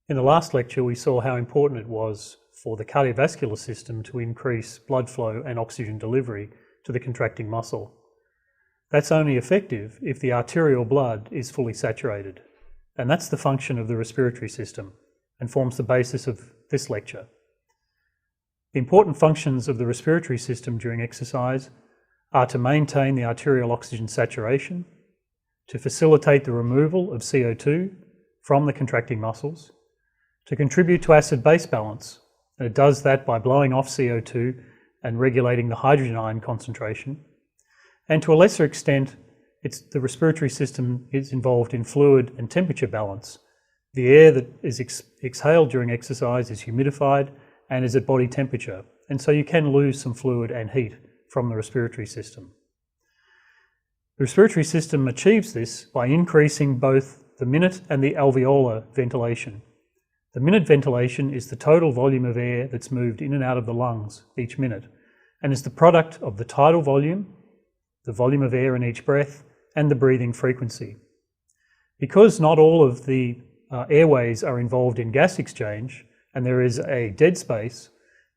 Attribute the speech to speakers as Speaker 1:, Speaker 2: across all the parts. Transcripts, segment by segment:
Speaker 1: In the last lecture, we saw how important it was for the cardiovascular system to increase blood flow and oxygen delivery to the contracting muscle. That's only effective if the arterial blood is fully saturated, and that's the function of the respiratory system and forms the basis of this lecture. The important functions of the respiratory system during exercise are to maintain the arterial oxygen saturation, to facilitate the removal of CO2 from the contracting muscles, to contribute to acid-base balance, and it does that by blowing off CO2 and regulating the hydrogen ion concentration. And to a lesser extent, the respiratory system is involved in fluid and temperature balance. The air that is exhaled during exercise is humidified and is at body temperature, and so you can lose some fluid and heat from the respiratory system. The respiratory system achieves this by increasing both the minute and the alveolar ventilation. The minute ventilation is the total volume of air that's moved in and out of the lungs each minute, and is the product of the tidal volume, the volume of air in each breath, and the breathing frequency. Because not all of the airways are involved in gas exchange, and there is a dead space,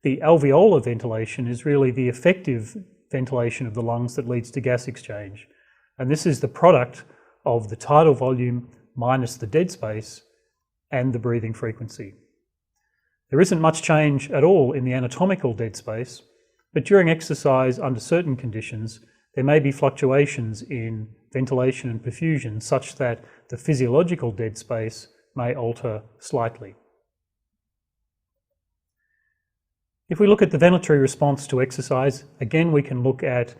Speaker 1: the alveolar ventilation is really the effective ventilation of the lungs that leads to gas exchange. And this is the product of the tidal volume minus the dead space and the breathing frequency. There isn't much change at all in the anatomical dead space, but during exercise under certain conditions, there may be fluctuations in ventilation and perfusion such that the physiological dead space may alter slightly. If we look at the ventilatory response to exercise, again we can look at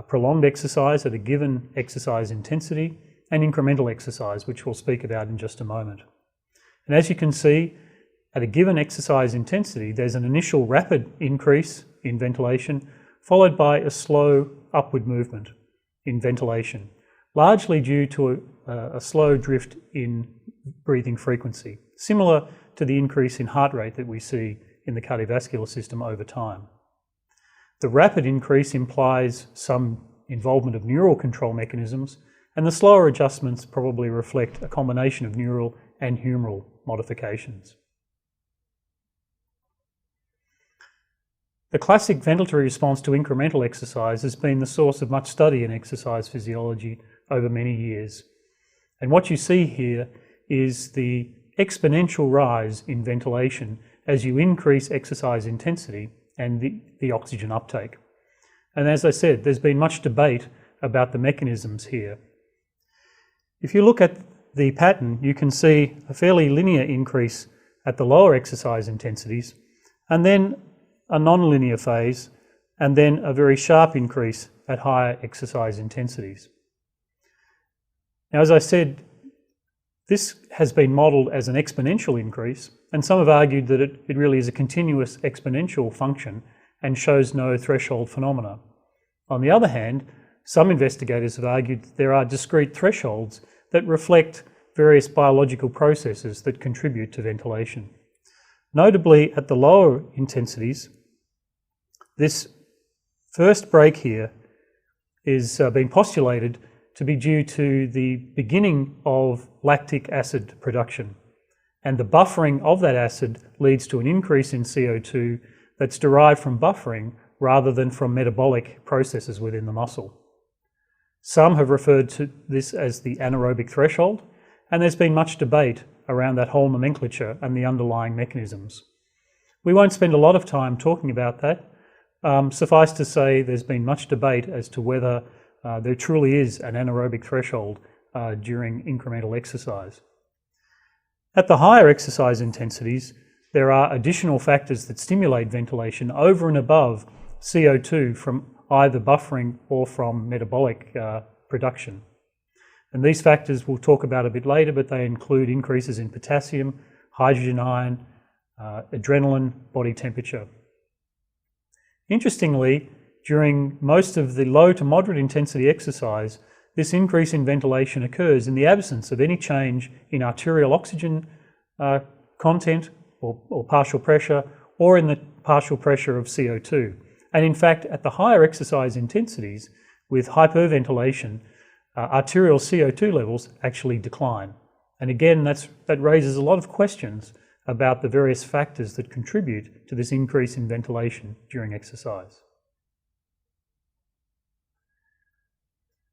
Speaker 1: prolonged exercise at a given exercise intensity and incremental exercise, which we'll speak about in just a moment. And as you can see, at a given exercise intensity, there's an initial rapid increase in ventilation, followed by a slow upward movement in ventilation, largely due to a slow drift in breathing frequency, similar to the increase in heart rate that we see in the cardiovascular system over time. The rapid increase implies some involvement of neural control mechanisms, and the slower adjustments probably reflect a combination of neural and humoral modifications. The classic ventilatory response to incremental exercise has been the source of much study in exercise physiology over many years. And what you see here is the exponential rise in ventilation as you increase exercise intensity and the oxygen uptake. And as I said, there's been much debate about the mechanisms here. If you look at the pattern, you can see a fairly linear increase at the lower exercise intensities, and then a non-linear phase, and then a very sharp increase at higher exercise intensities. Now, as I said, this has been modelled as an exponential increase, and some have argued that it really is a continuous exponential function and shows no threshold phenomena. On the other hand, some investigators have argued that there are discrete thresholds that reflect various biological processes that contribute to ventilation. Notably, at the lower intensities, this first break here is being postulated to be due to the beginning of lactic acid production. And the buffering of that acid leads to an increase in CO2 that's derived from buffering rather than from metabolic processes within the muscle. Some have referred to this as the anaerobic threshold, and there's been much debate around that whole nomenclature and the underlying mechanisms. We won't spend a lot of time talking about that. Suffice to say, there's been much debate as to whether there truly is an anaerobic threshold during incremental exercise. At the higher exercise intensities, there are additional factors that stimulate ventilation over and above CO2 from either buffering or from metabolic production. And these factors we'll talk about a bit later, but they include increases in potassium, hydrogen ion, adrenaline, body temperature. Interestingly, during most of the low to moderate intensity exercise, this increase in ventilation occurs in the absence of any change in arterial oxygen content or partial pressure, or in the partial pressure of CO2. And in fact, at the higher exercise intensities, with hyperventilation, arterial CO2 levels actually decline. And again, that raises a lot of questions about the various factors that contribute to this increase in ventilation during exercise.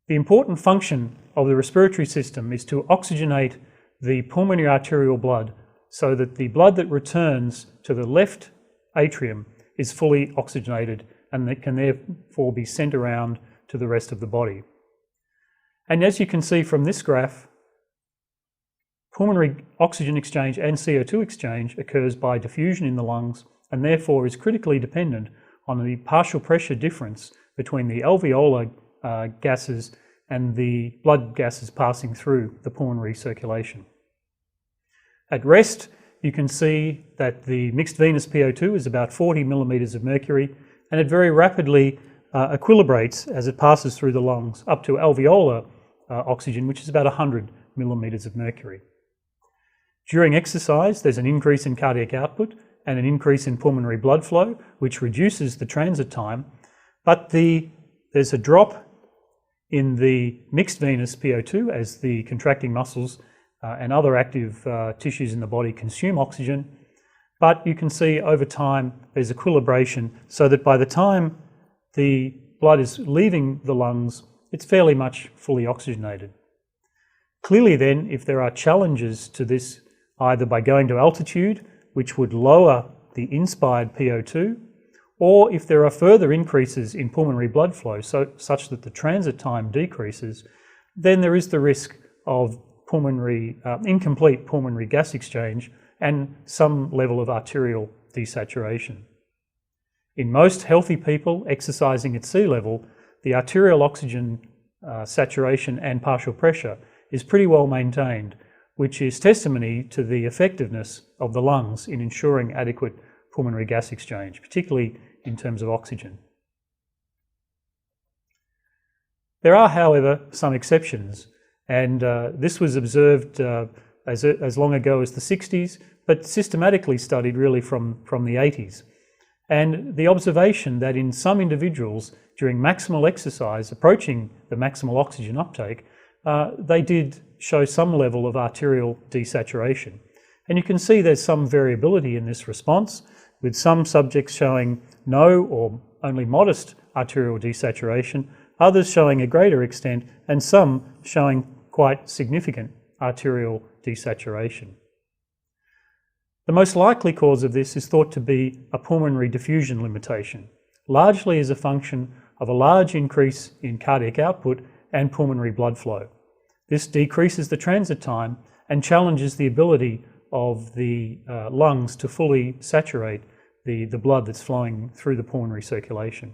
Speaker 1: The important function of the respiratory system is to oxygenate the pulmonary arterial blood so that the blood that returns to the left atrium is fully oxygenated and that can therefore be sent around to the rest of the body. And as you can see from this graph, pulmonary oxygen exchange and CO2 exchange occurs by diffusion in the lungs and therefore is critically dependent on the partial pressure difference between the alveolar gases and the blood gases passing through the pulmonary circulation. At rest, you can see that the mixed venous PO2 is about 40 millimeters of mercury, and it very rapidly equilibrates as it passes through the lungs up to alveolar oxygen, which is about 100 millimeters of mercury. During exercise, there's an increase in cardiac output and an increase in pulmonary blood flow, which reduces the transit time, but there's a drop in the mixed venous PO2 as the contracting muscles and other active tissues in the body consume oxygen. But you can see over time there's equilibration so that by the time the blood is leaving the lungs, it's fairly much fully oxygenated. Clearly then, if there are challenges to this, either by going to altitude, which would lower the inspired PO2, or if there are further increases in pulmonary blood flow such that the transit time decreases, then there is the risk of incomplete pulmonary gas exchange and some level of arterial desaturation. In most healthy people exercising at sea level, the arterial oxygen saturation and partial pressure is pretty well maintained, which is testimony to the effectiveness of the lungs in ensuring adequate pulmonary gas exchange, particularly in terms of oxygen. There are, however, some exceptions, and this was observed as long ago as the 60s, but systematically studied really from the 80s. And the observation that in some individuals during maximal exercise, approaching the maximal oxygen uptake, they did show some level of arterial desaturation. And you can see there's some variability in this response, with some subjects showing no or only modest arterial desaturation, others showing a greater extent, and some showing quite significant arterial desaturation. The most likely cause of this is thought to be a pulmonary diffusion limitation, largely as a function of a large increase in cardiac output and pulmonary blood flow. This decreases the transit time and challenges the ability of the lungs to fully saturate the blood that's flowing through the pulmonary circulation.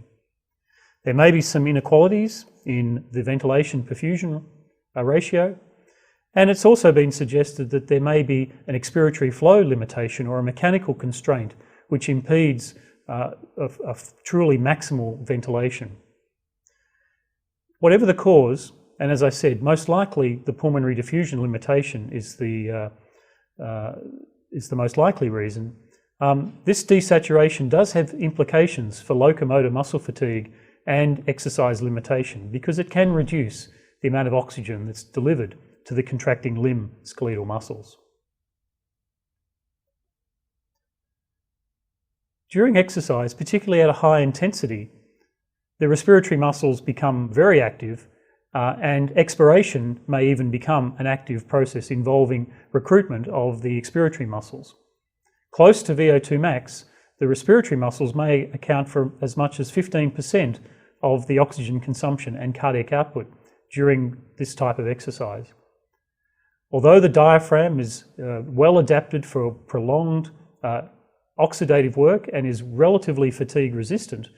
Speaker 1: There may be some inequalities in the ventilation perfusion ratio, and it's also been suggested that there may be an expiratory flow limitation or a mechanical constraint which impedes a truly maximal ventilation. Whatever the cause, and as I said, most likely the pulmonary diffusion limitation is the most likely reason. This desaturation does have implications for locomotor muscle fatigue and exercise limitation because it can reduce the amount of oxygen that's delivered to the contracting limb skeletal muscles. During exercise, particularly at a high intensity, the respiratory muscles become very active and expiration may even become an active process involving recruitment of the expiratory muscles. Close to VO2 max, the respiratory muscles may account for as much as 15% of the oxygen consumption and cardiac output during this type of exercise. Although the diaphragm is well adapted for prolonged oxidative work and is relatively fatigue resistant,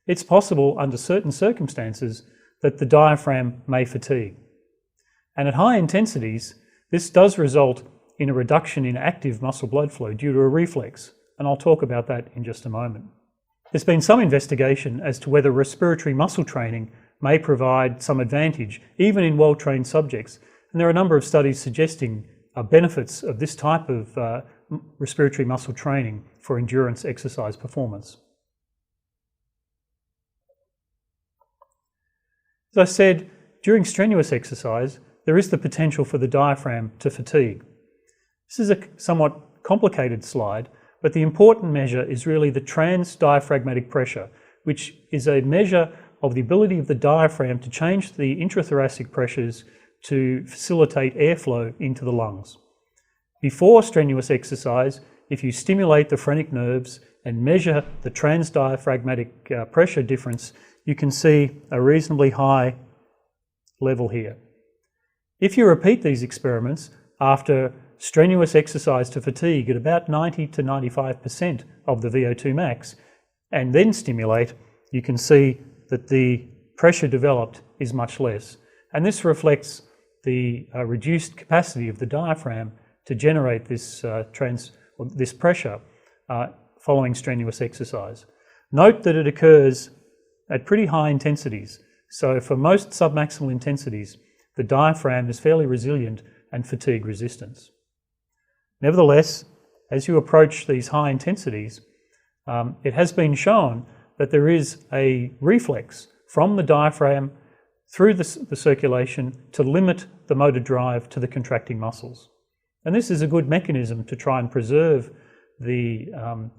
Speaker 1: it's possible under certain circumstances that the diaphragm may fatigue. And at high intensities, this does result in a reduction in active muscle blood flow due to a reflex, and I'll talk about that in just a moment. There's been some investigation as to whether respiratory muscle training may provide some advantage, even in well-trained subjects, and there are a number of studies suggesting benefits of this type of respiratory muscle training for endurance exercise performance. As I said, during strenuous exercise, there is the potential for the diaphragm to fatigue. This is a somewhat complicated slide, but the important measure is really the transdiaphragmatic pressure, which is a measure of the ability of the diaphragm to change the intrathoracic pressures to facilitate airflow into the lungs. Before strenuous exercise, if you stimulate the phrenic nerves and measure the transdiaphragmatic pressure difference, you can see a reasonably high level here. If you repeat these experiments after strenuous exercise to fatigue at about 90 to 95% of the VO2 max, and then stimulate, you can see that the pressure developed is much less. And this reflects the reduced capacity of the diaphragm to generate this pressure following strenuous exercise. Note that it occurs at pretty high intensities. So for most submaximal intensities, the diaphragm is fairly resilient and fatigue resistant. Nevertheless, as you approach these high intensities, it has been shown that there is a reflex from the diaphragm through the circulation to limit the motor drive to the contracting muscles. And this is a good mechanism to try and preserve the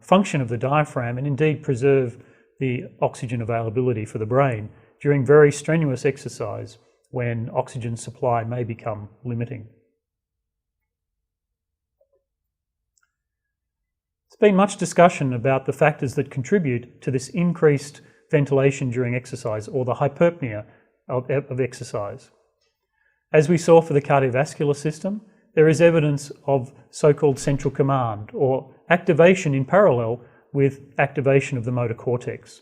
Speaker 1: function of the diaphragm and indeed preserve the oxygen availability for the brain during very strenuous exercise when oxygen supply may become limiting. There's been much discussion about the factors that contribute to this increased ventilation during exercise, or the hyperpnea of exercise. As we saw for the cardiovascular system, there is evidence of so-called central command, or activation in parallel with activation of the motor cortex.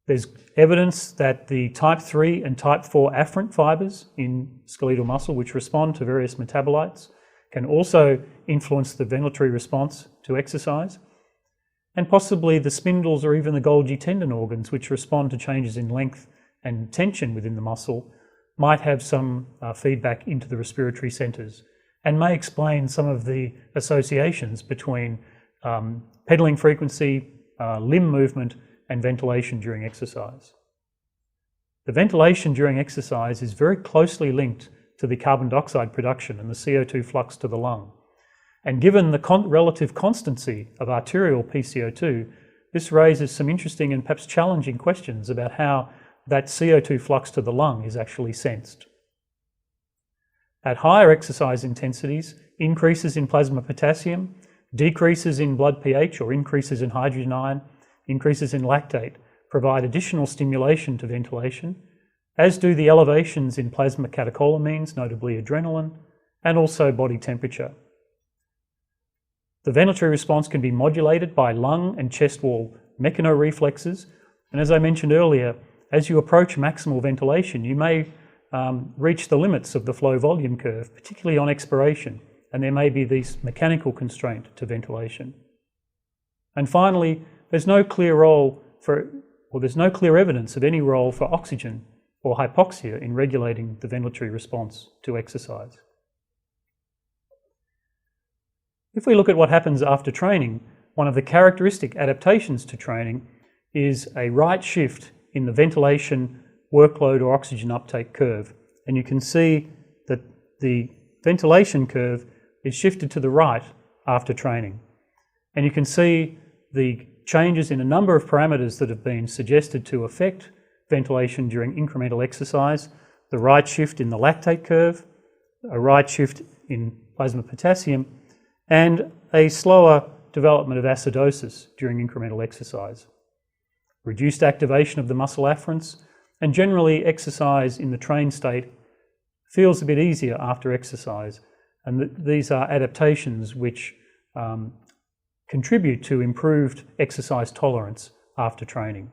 Speaker 1: There's evidence that the type 3 and type 4 afferent fibres in skeletal muscle, which respond to various metabolites, can also influence the ventilatory response to exercise, and possibly the spindles or even the Golgi tendon organs, which respond to changes in length and tension within the muscle, might have some feedback into the respiratory centres and may explain some of the associations between pedalling frequency, limb movement, and ventilation during exercise. The ventilation during exercise is very closely linked to the carbon dioxide production and the CO2 flux to the lung. And given the relative constancy of arterial PCO2, this raises some interesting and perhaps challenging questions about how that CO2 flux to the lung is actually sensed. At higher exercise intensities, increases in plasma potassium, decreases in blood pH or increases in hydrogen ion, increases in lactate provide additional stimulation to ventilation, as do the elevations in plasma catecholamines, notably adrenaline, and also body temperature. The ventilatory response can be modulated by lung and chest wall mechanoreflexes, and as I mentioned earlier, as you approach maximal ventilation, you may reach the limits of the flow volume curve, particularly on expiration, and there may be this mechanical constraint to ventilation. And finally, there's no clear evidence of any role for oxygen or hypoxia in regulating the ventilatory response to exercise. If we look at what happens after training, one of the characteristic adaptations to training is a right shift in the ventilation workload or oxygen uptake curve. And you can see that the ventilation curve is shifted to the right after training. And you can see the changes in a number of parameters that have been suggested to affect ventilation during incremental exercise: the right shift in the lactate curve, a right shift in plasma potassium, and a slower development of acidosis during incremental exercise. Reduced activation of the muscle afferents, and generally exercise in the trained state feels a bit easier after exercise. And these are adaptations which contribute to improved exercise tolerance after training.